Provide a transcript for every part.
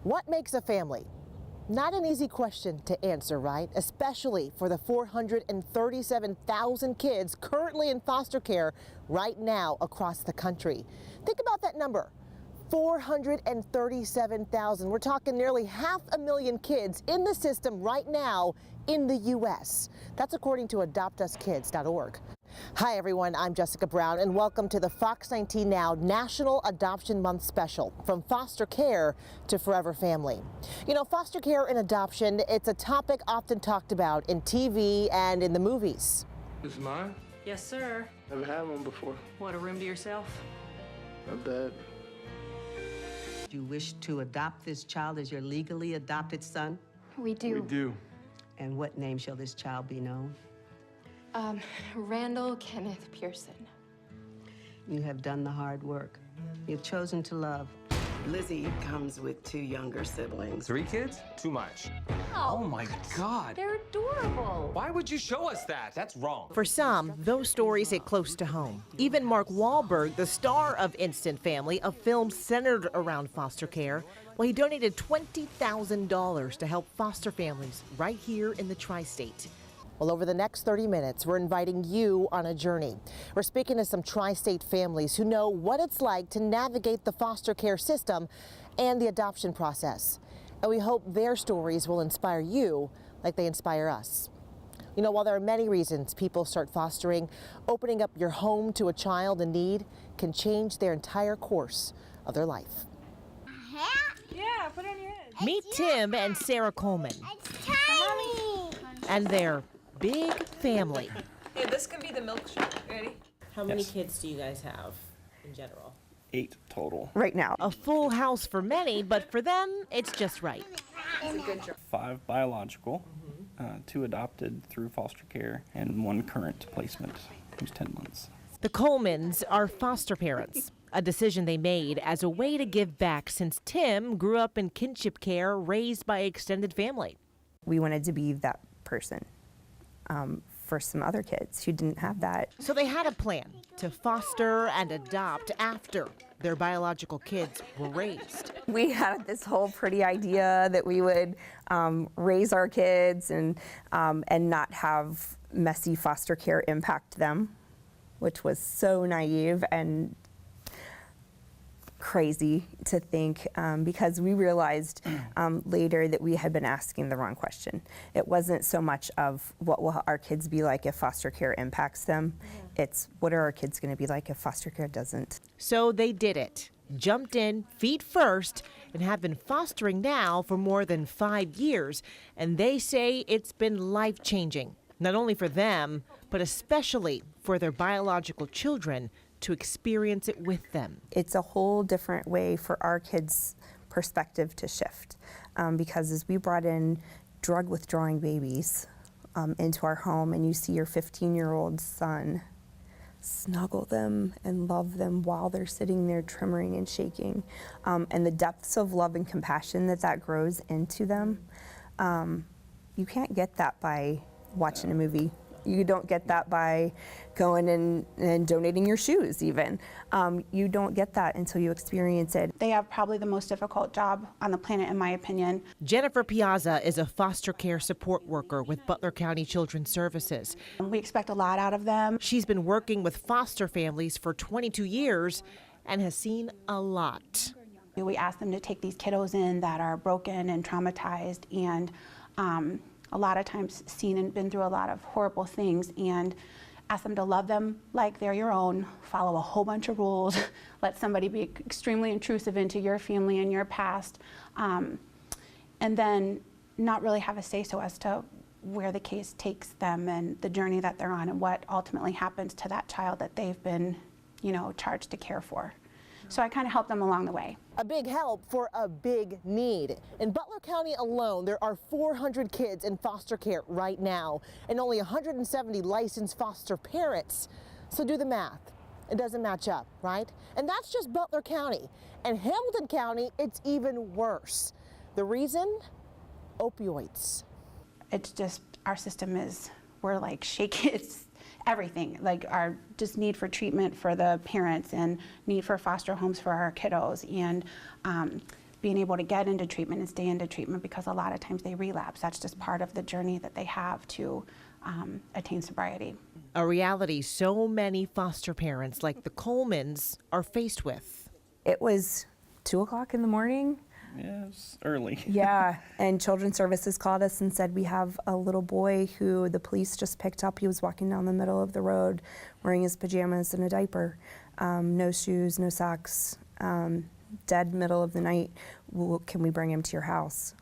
What makes a family? Not an easy question to answer, right? Especially for the 437,000 kids currently in foster care right now across the country. Think about that number, 437,000. We're talking nearly 500,000 kids in the system right now in the U.S. That's according to AdoptUsKids.org. Hi everyone, I'm Jessica Brown and welcome to the Fox 19 Now National Adoption Month special, from foster care to forever family. You know, foster care and adoption, it's a topic often talked about in TV and in the movies. This is mine? Yes, sir. Never had one before. What, a room to yourself? A bed. Do you wish to adopt this child as your legally adopted son? We do. We do. And what name shall this child be known? Randall Kenneth Pearson. You have done the hard work. You've chosen to love. Lizzie comes with 2 younger siblings. 3 kids? Too much. Oh my God. They're adorable. Why would you show us that? That's wrong. For some, those stories hit close to home. Even Mark Wahlberg, the star of Instant Family, a film centered around foster care, well, he donated $20,000 to help foster families right here in the tri-state. Well, over the next 30 minutes, we're inviting you on a journey. We're speaking to some tri-state families who know what it's like to navigate the foster care system and the adoption process. And we hope their stories will inspire you like they inspire us. You know, while there are many reasons people start fostering, opening up your home to a child in need can change their entire course of their life. Yeah, put it on your head. Meet Tim and Sarah Coleman It's tiny. and their big family. Hey, this could be the milkshake. Ready? How many kids do you guys have in general? 8 total. Right now. A full house for many, but for them, it's just right. 5 biological, 2 adopted through foster care, and 1 current placement who's 10 months. The Colemans are foster parents, a decision they made as a way to give back since Tim grew up in kinship care raised by extended family. We wanted to be that person for some other kids who didn't have that. So they had a plan to foster and adopt after their biological kids were raised. We had this whole pretty idea that we would raise our kids and not have messy foster care impact them, which was so naive and crazy to think, because we realized later that we had been asking the wrong question. It wasn't so much of what will our kids be like if foster care impacts them. It's what are our kids going to be like if foster care doesn't. So they did it, jumped in feet first, and have been fostering now for more than 5 years. And they say it's been life-changing, not only for them, but especially for their biological children to experience it with them. It's a whole different way for our kids' perspective to shift, because as we brought in drug withdrawing babies into our home, and you see your 15-year-old son snuggle them and love them while they're sitting there tremoring and shaking, and the depths of love and compassion that grows into them, you can't get that by watching a movie. You don't get that by going and donating your shoes even. You don't get that until you experience it. They have probably the most difficult job on the planet, in my opinion. Jennifer Piazza is a foster care support worker with Butler County Children's Services. We expect a lot out of them. She's been working with foster families for 22 years and has seen a lot. We ask them to take these kiddos in that are broken and traumatized and a lot of times seen and been through a lot of horrible things, and ask them to love them like they're your own, follow a whole bunch of rules, let somebody be extremely intrusive into your family and your past, and then not really have a say-so as to where the case takes them and the journey that they're on and what ultimately happens to that child that they've been, you know, charged to care for. So I kind of help them along the way. A big help for a big need. In Butler County alone, there are 400 kids in foster care right now and only 170 licensed foster parents. So do the math. It doesn't match up, right? And that's just Butler County. And Hamilton County, it's even worse. The reason? Opioids. It's just, our system is, we're like shaky. It's everything, like our just need for treatment for the parents and need for foster homes for our kiddos. And being able to get into treatment and stay into treatment, because a lot of times they relapse. That's just part of the journey that they have to attain sobriety. A reality so many foster parents like the Colemans are faced with. It was 2 o'clock in the morning. Yeah, it's early. Yeah, and Children's Services called us and said, we have a little boy who the police just picked up. He was walking down the middle of the road wearing his pajamas and a diaper, no shoes, no socks, dead middle of the night. Can we bring him to your house?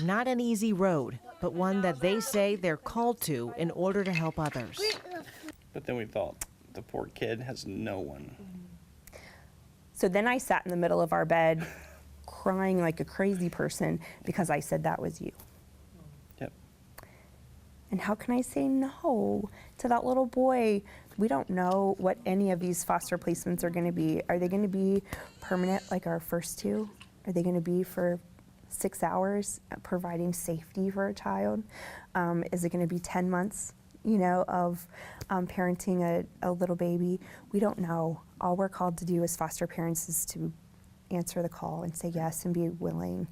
Not an easy road, but one that they say they're called to in order to help others. But then we thought, the poor kid has no one. So then I sat in the middle of our bed crying like a crazy person because I said that was you. Yep. And how can I say no to that little boy? We don't know what any of these foster placements are going to be. Are they going to be permanent like our first two? Are they going to be for 6 hours, providing safety for a child? Is it going to be 10 months, of parenting a little baby? We don't know. All we're called to do as foster parents is to answer the call and say yes and be willing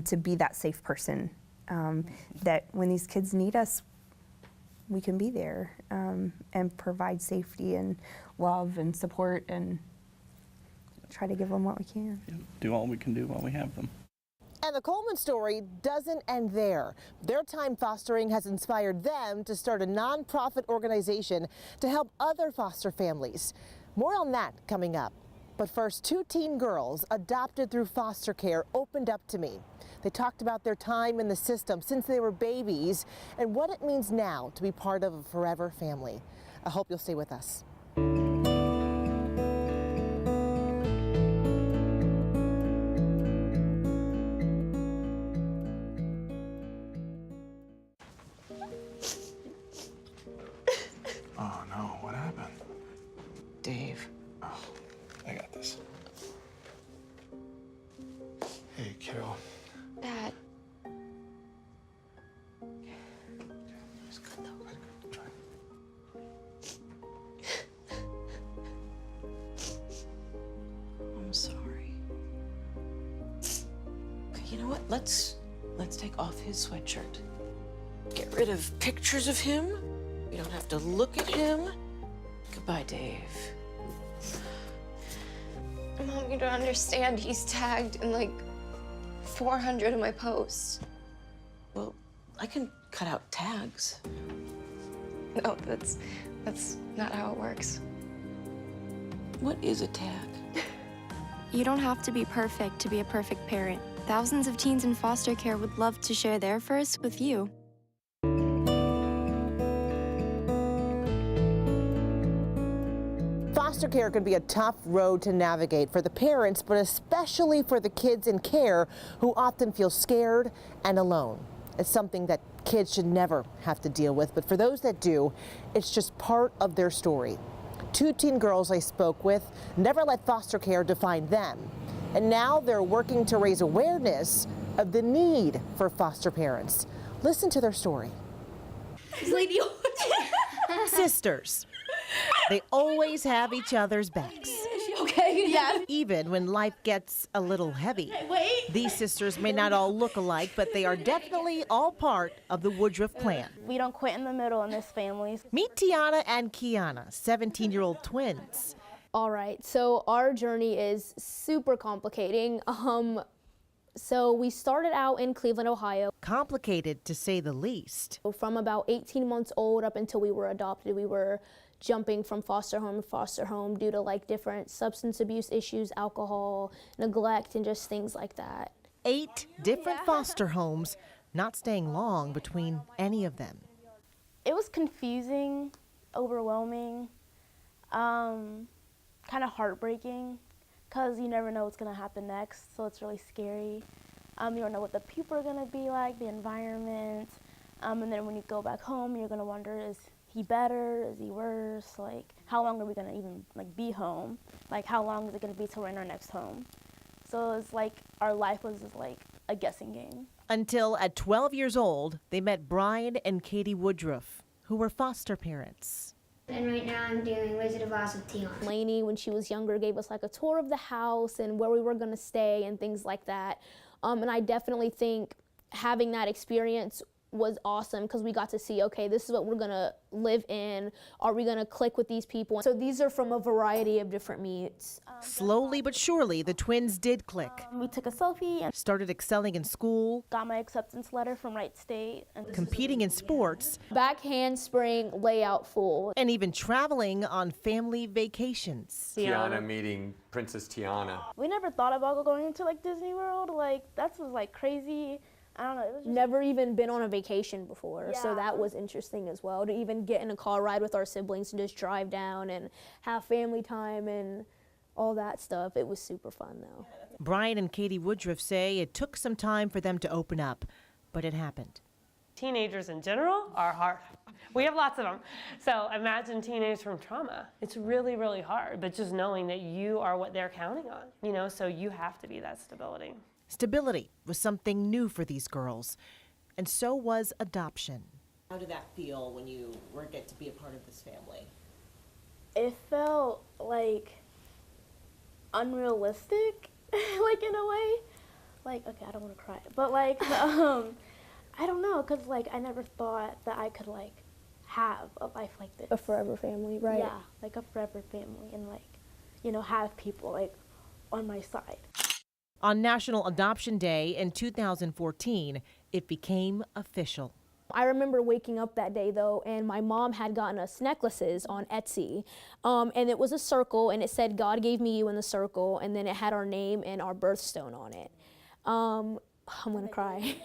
to be that safe person, that when these kids need us, we can be there and provide safety and love and support and try to give them what we can. Do all we can do while we have them. And the Coleman story doesn't end there. Their time fostering has inspired them to start a nonprofit organization to help other foster families. More on that coming up. But first, 2 teen girls adopted through foster care opened up to me. They talked about their time in the system since they were babies and what it means now to be part of a forever family. I hope you'll stay with us. Oh no, what happened? Dave. Oh, I got this. Hey, kiddo. Dad. It's good though. Good. Try. I'm sorry. Okay, you know what? Let's take off his sweatshirt. Get rid of pictures of him. We don't have to look at him. Goodbye, Dave. Mom, you don't understand. He's tagged in like 400 of my posts. Well, I can cut out tags. No, that's not how it works. What is a tag? You don't have to be perfect to be a perfect parent. Thousands of teens in foster care would love to share their first with you. Foster care can be a tough road to navigate for the parents, but especially for the kids in care who often feel scared and alone. It's something that kids should never have to deal with, but for those that do, it's just part of their story. 2 teen girls I spoke with never let foster care define them, and now they're working to raise awareness of the need for foster parents. Listen to their story. Lady. Sisters. They always have each other's backs. Is she okay? Yeah. Even when life gets a little heavy. These sisters may not all look alike, but they are definitely all part of the Woodruff clan. We don't quit in the middle in this family. Meet Tiana and Kiana, 17-year-old twins. All right, so our journey is super complicating. So we started out in Cleveland, Ohio. Complicated, to say the least. From about 18 months old up until we were adopted, we were jumping from foster home to foster home due to like different substance abuse issues, alcohol, neglect, and just things like that. 8 different foster homes, not staying long between any of them. It was confusing, overwhelming, kind of heartbreaking, because you never know what's going to happen next, so it's really scary. You don't know what the people are going to be like, the environment, and then when you go back home, you're going to wonder, is he better? Is he worse? Like, how long are we going to even be home? Like, how long is it going to be till we're in our next home? So it's like our life was just like a guessing game. Until at 12 years old, they met Brian and Katie Woodruff, who were foster parents. And right now I'm doing Wizard of Oz with Tiana. Lainey, when she was younger, gave us like a tour of the house and where we were gonna stay and things like that. And I definitely think having that experience was awesome because we got to see, okay, this is what we're gonna live in. Are we gonna click with these people? So these are from a variety of different meets. Slowly but surely, the twins did click. We took a selfie and Started excelling in school, got my acceptance letter from Wright State. And competing in sports, Back handspring, layout full. and even traveling on family vacations. Tiana meeting Princess Tiana. we never thought about going into like Disney World. Like that was like crazy. I don't know. It was just Never even been on a vacation before, so Yeah. that was interesting as well, to even get in a car ride with our siblings and just drive down and have family time and all that stuff. It was super fun though. Brian and Katie Woodruff say it took some time for them to open up, but it happened. Teenagers in general are hard. We have lots of them. So imagine teenagers from trauma. It's really, really hard, but just knowing that you are what they're counting on, you know, so you have to be that stability. Stability was something new for these girls, and so was adoption. How did that feel when you get to be a part of this family? it felt like unrealistic, like in a way. Like, okay, I don't want to cry, but like, I don't know, cause like I never thought that I could like have a life like this. A forever family, right? Yeah, like a forever family, and like, you know, have people like on my side. On National Adoption Day in 2014, it became official. I remember waking up that day though, and my mom had gotten us necklaces on Etsy, and it was a circle, and it said "God gave me you" in the circle, and then it had our name and our birthstone on it. I'm gonna cry.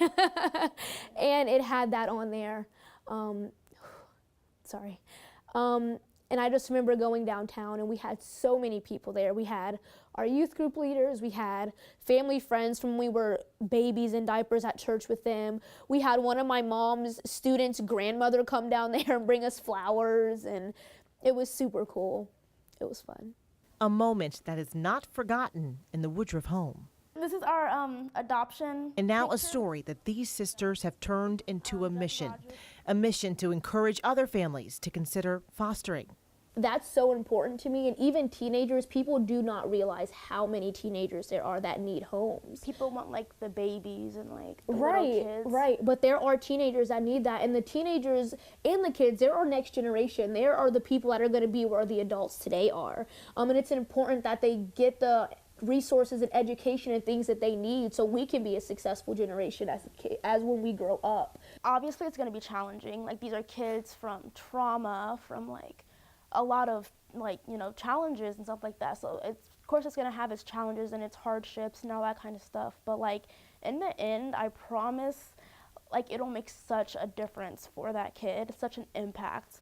And it had that on there. Sorry. And I just remember going downtown, and we had so many people there. We had our youth group leaders, we had family friends from when we were babies in diapers at church with them. We had one of my mom's students' grandmother come down there and bring us flowers, and it was super cool. It was fun. A moment that is not forgotten in the Woodruff home. This is our adoption. And now a story that these sisters have turned into a mission to encourage other families to consider fostering. That's so important to me, and even teenagers, people do not realize how many teenagers there are that need homes. People want like the babies and like the Right, little kids. right. But there are teenagers that need that, and the teenagers and the kids, they're our next generation. They are the people that are going to be where the adults today are. And it's important that they get the resources and education and things that they need so we can be a successful generation as when we grow up. Obviously, it's going to be challenging. Like, these are kids from trauma, from like a lot of like, you know, challenges and stuff like that. So it's, of course, it's going to have its challenges and its hardships and all that kind of stuff. But like in the end, I promise, like, it'll make such a difference for that kid, such an impact.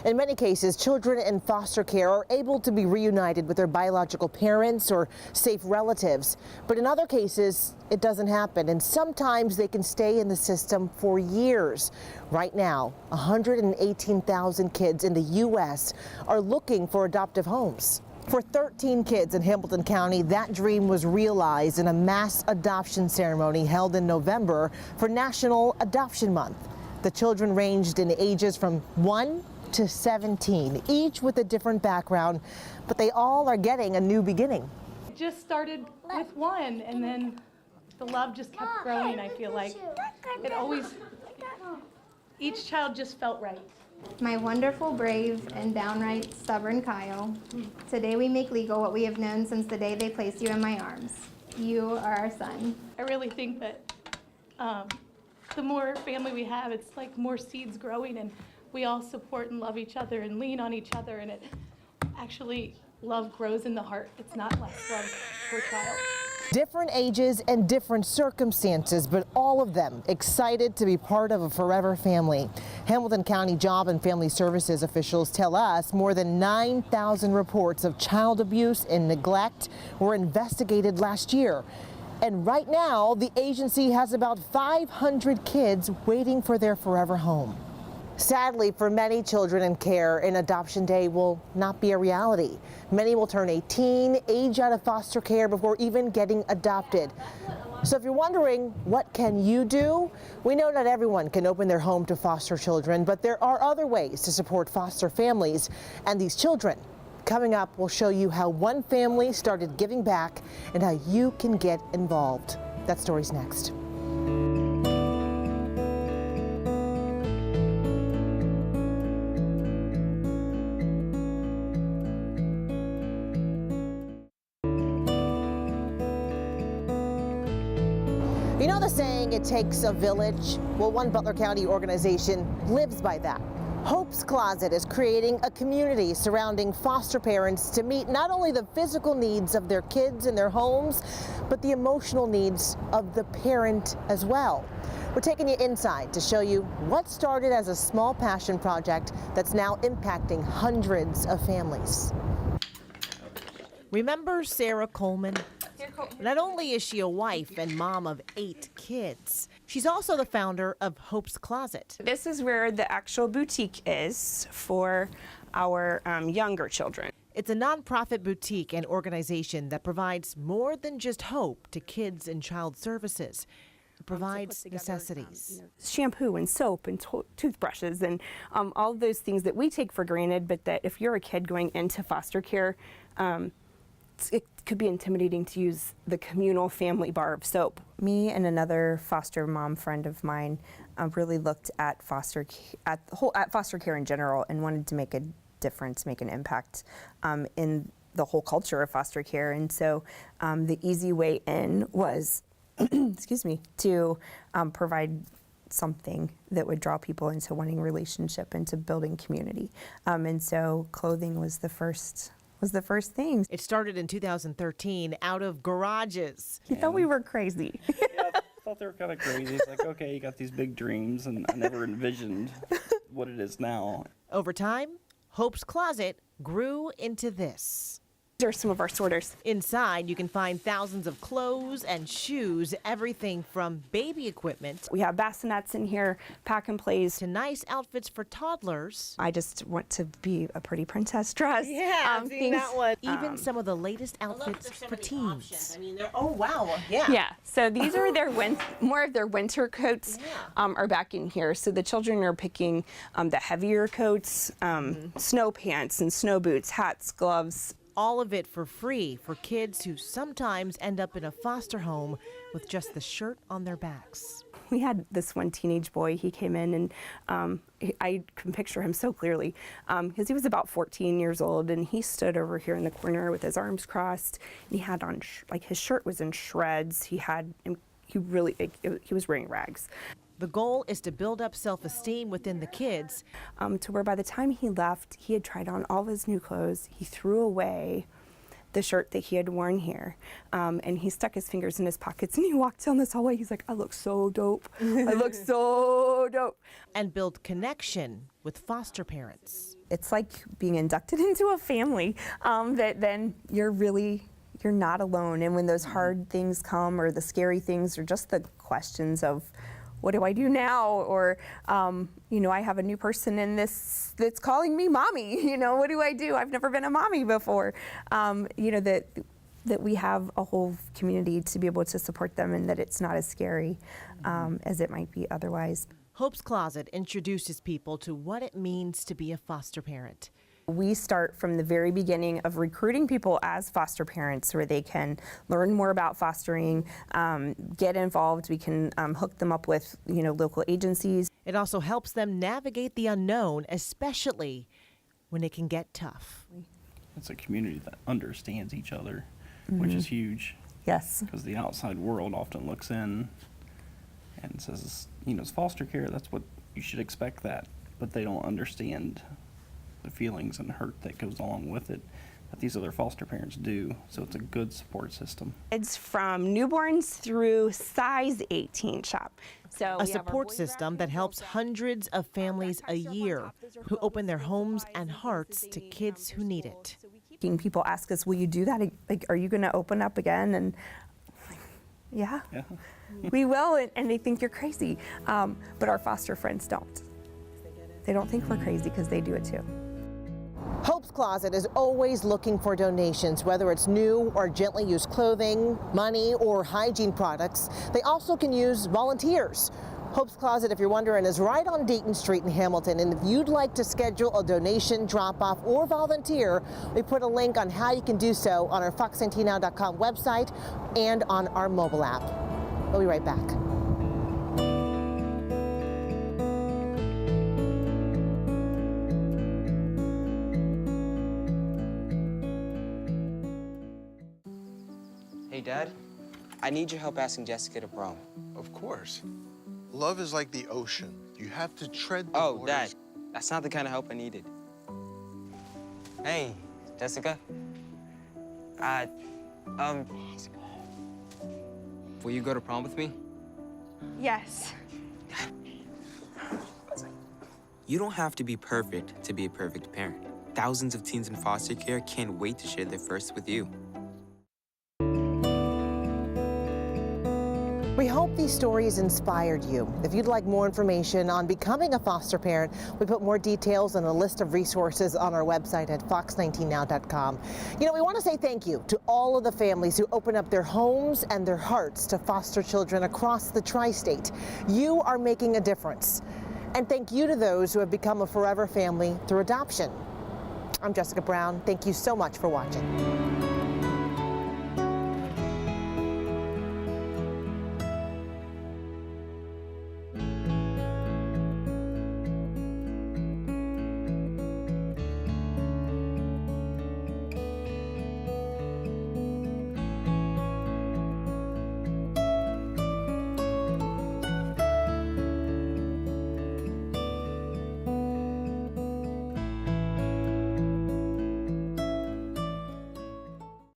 In many cases, children in foster care are able to be reunited with their biological parents or safe relatives. But in other cases, it doesn't happen, and sometimes they can stay in the system for years. Right now, 118,000 kids in the U.S. are looking for adoptive homes. For 13 kids in Hamilton County, that dream was realized in a mass adoption ceremony held in November for National Adoption Month. The children ranged in ages from 1 to 17, each with a different background, but they all are getting a new beginning. It just started with one, and then the love just kept growing. I feel like it always, each child just felt right. My wonderful, brave, and downright stubborn Kyle, today we make legal what we have known since the day they placed you in my arms. You are our son. I really think that the more family we have, it's like more seeds growing, and we all support and love each other and lean on each other, and it actually, love grows in the heart. It's not less love per child. Different ages and different circumstances, but all of them excited to be part of a forever family. Hamilton County Job and Family Services officials tell us more than 9,000 reports of child abuse and neglect were investigated last year. And right now, the agency has about 500 kids waiting for their forever home. Sadly, for many children in care, an adoption day will not be a reality. Many will turn 18, age out of foster care before even getting adopted. So if you're wondering, what can you do? We know not everyone can open their home to foster children, but there are other ways to support foster families and these children. Coming up, we'll show you how one family started giving back and how you can get involved. That story's next. You know the saying, it takes a village? Well, one Butler County organization lives by that. Hope's Closet is creating a community surrounding foster parents to meet not only the physical needs of their kids in their homes, but the emotional needs of the parent as well. We're taking you inside to show you what started as a small passion project that's now impacting hundreds of families. Remember Sarah Coleman? Not only is she a wife and mom of 8 kids, she's also the founder of Hope's Closet. This is where the actual boutique is for our younger children. It's a nonprofit boutique and organization that provides more than just hope to kids and child services. It provides necessities. Shampoo and soap and toothbrushes and all of those things that we take for granted, but that if you're a kid going into foster care, it could be intimidating to use the communal family bar of soap. Me and another foster mom friend of mine really looked at foster care in general and wanted to make a difference, make an impact in the whole culture of foster care. And so the easy way in was, excuse me, to provide something that would draw people into wanting relationship, into building community. And so clothing was the first thing. It started in 2013 out of garages. He thought we were crazy. Yeah, I thought they were kind of crazy. It's like, okay, you got these big dreams, and I never envisioned what it is now. Over time, Hope's Closet grew into this. These are some of our sorters. Inside, you can find thousands of clothes and shoes, everything from baby equipment. We have bassinets in here, pack and plays. To nice outfits for toddlers. I just want to be a pretty princess dress. Yeah, that one. Even some of the latest outfits for teens. I mean, they're, oh wow, yeah. Yeah, so these are their more of their winter coats are back in here. So the children are picking the heavier coats, snow pants and snow boots, hats, gloves. All of it for free for kids who sometimes end up in a foster home with just the shirt on their backs. We had this one teenage boy, he came in and I can picture him so clearly because he was about 14 years old and he stood over here in the corner with his arms crossed and he had on, like his shirt was in shreds. He was wearing rags. The goal is to build up self-esteem within the kids. To where by the time he left, he had tried on all of his new clothes. He threw away the shirt that he had worn here. And he stuck his fingers in his pockets and he walked down this hallway. He's like, I look so dope. I look so dope. And build connection with foster parents. It's like being inducted into a family that then you're not alone. And when those hard things come or the scary things or just the questions of, what do I do now? Or, I have a new person in this that's calling me mommy. What do I do? I've never been a mommy before. That we have a whole community to be able to support them and that it's not as scary as it might be otherwise. Hope's Closet introduces people to what it means to be a foster parent. We start from the very beginning of recruiting people as foster parents where they can learn more about fostering, get involved. We can hook them up with, local agencies. It also helps them navigate the unknown, especially when it can get tough. It's a community that understands each other, which is huge. Yes. Because the outside world often looks in and says, it's foster care, that's what you should expect that. But they don't understand the feelings and hurt that goes along with it that these other foster parents do. So it's a good support system. It's from newborns through size 18 shop. So a support system that helps hundreds of families a year who open their homes and hearts to kids who need it. People ask us, will you do that? Like, are you going to open up again? And yeah. We will, and they think you're crazy. But our foster friends don't. They don't think we're crazy because they do it too. Hope's Closet is always looking for donations, whether it's new or gently used clothing, money, or hygiene products. They also can use volunteers. Hope's Closet, if you're wondering, is right on Dayton Street in Hamilton. And if you'd like to schedule a donation, drop-off, or volunteer, we put a link on how you can do so on our fox19now.com website and on our mobile app. We'll be right back. Hey, Dad. I need your help asking Jessica to prom. Of course. Love is like the ocean. You have to tread the Oh, waters. Dad, that's not the kind of help I needed. Hey, Jessica. Will you go to prom with me? Yes. You don't have to be perfect to be a perfect parent. Thousands of teens in foster care can't wait to share their first with you. We hope these stories inspired you. If you'd like more information on becoming a foster parent, we put more details and a list of resources on our website at fox19now.com. You know, we want to say thank you to all of the families who open up their homes and their hearts to foster children across the tri-state. You are making a difference. And thank you to those who have become a forever family through adoption. I'm Jessica Brown. Thank you so much for watching.